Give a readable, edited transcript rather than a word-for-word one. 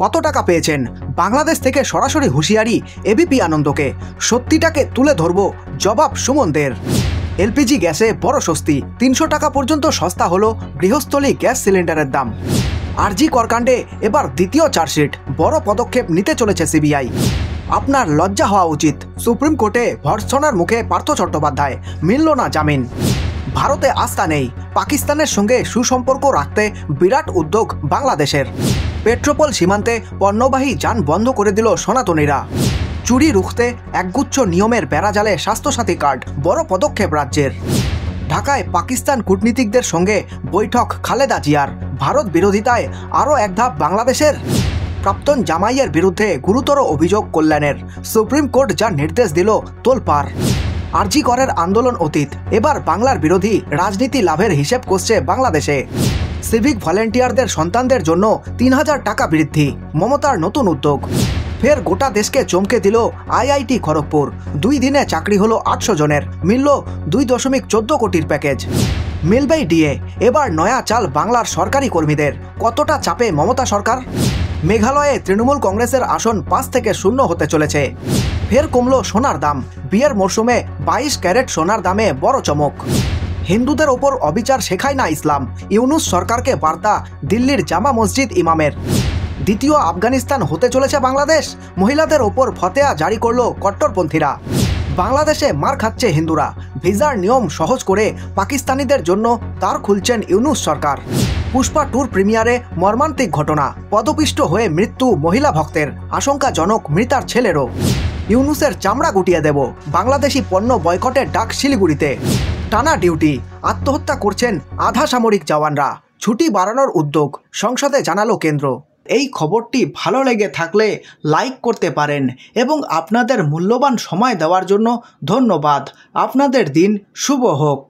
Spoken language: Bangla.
কত টাকা পেয়েছেন? বাংলাদেশ থেকে সরাসরি হুঁশিয়ারি এবিপি আনন্দকে। সত্যিটাকে তুলে ধরব, জবাব সুমনদের। এলপিজি গ্যাসে বড় স্বস্তি, 300 টাকা পর্যন্ত সস্তা হলো গৃহস্থলী গ্যাস সিলিন্ডারের দাম। আরজি করকাণ্ডে এবার দ্বিতীয় চার্জশিট, বড় পদক্ষেপ নিতে চলেছে সিবিআই। আপনার লজ্জা হওয়া উচিত, সুপ্রিম কোর্টে ভর্ৎসনার মুখে পার্থ চট্টোপাধ্যায়, মিলল না জামিন। ভারতে আস্থা নেই, পাকিস্তানের সঙ্গে সুসম্পর্ক রাখতে বিরাট উদ্যোগ বাংলাদেশের। পেট্রোপল সীমান্তে পণ্যবাহী যান বন্ধ করে দিল সনাতনীরা। চুরি রুখতে একগুচ্ছ নিয়মের বেড়াজালে স্বাস্থ্যসাথী কার্ড, বড় পদক্ষেপ রাজ্যের। ঢাকায় পাকিস্তান কূটনীতিকদের সঙ্গে বৈঠক খালেদা জিয়ার, ভারত বিরোধিতায় আরও এক ধাপ বাংলাদেশের। প্রাক্তন জামাইয়ের বিরুদ্ধে গুরুতর অভিযোগ কল্যাণের, সুপ্রিম কোর্ট যা নির্দেশ দিল তোলপাড়। আরজি করের আন্দোলন অতীত, এবার বাংলার বিরোধী রাজনীতি লাভের হিসেব কষছে বাংলাদেশে। সিভিক ভলেন্টিয়ারদের সন্তানদের জন্য 3000 টাকা বৃদ্ধি, মমতার নতুন উদ্যোগ। ফের গোটা দেশকে চমকে দিল আইআইটি খড়গপুর, 2 দিনে চাকরি হলো 800 জনের, মিলল 2.14 কোটির প্যাকেজ। মিলবেই ডিএ, এবার নয়া চাল বাংলার সরকারি কর্মীদের। কতটা চাপে মমতা সরকার? মেঘালয়ে তৃণমূল কংগ্রেসের আসন 5 থেকে 0 হতে চলেছে। ফের কমল সোনার দাম, বিয়ের মরশুমে 22 ক্যারেট সোনার দামে বড় চমক। হিন্দুদের ওপর অবিচার শেখায় না ইসলাম, ইউনূস সরকারকে বার্তা দিল্লির জামা মসজিদ ইমামের। দ্বিতীয় আফগানিস্তান হতে চলেছে বাংলাদেশ, মহিলাদের ওপর ফতেয়া জারি করল কট্টরপন্থীরা। বাংলাদেশে মার খাচ্ছে হিন্দুরা, ভিসার নিয়ম সহজ করে পাকিস্তানিদের জন্য দ্বার খুলছেন ইউনূস সরকার। পুষ্পা ট্যুর প্রিমিয়ারে মর্মান্তিক ঘটনা, পদপিষ্ট হয়ে মৃত্যু মহিলা ভক্তের, আশঙ্কাজনক মৃতার ছেলেরও। ইউনূসের চামড়া গুটিয়ে দেব, বাংলাদেশি পণ্য বয়কটের ডাক শিলিগুড়িতে। টানা ডিউটি, আত্মহত্যা করছেন আধা সামরিক জওয়ানরা, ছুটি বাড়ানোর উদ্যোগ, সংসদে জানালো কেন্দ্র। এই খবরটি ভালো লেগে থাকলে লাইক করতে পারেন এবং আপনাদের মূল্যবান সময় দেওয়ার জন্য ধন্যবাদ। আপনাদের দিন শুভ হোক।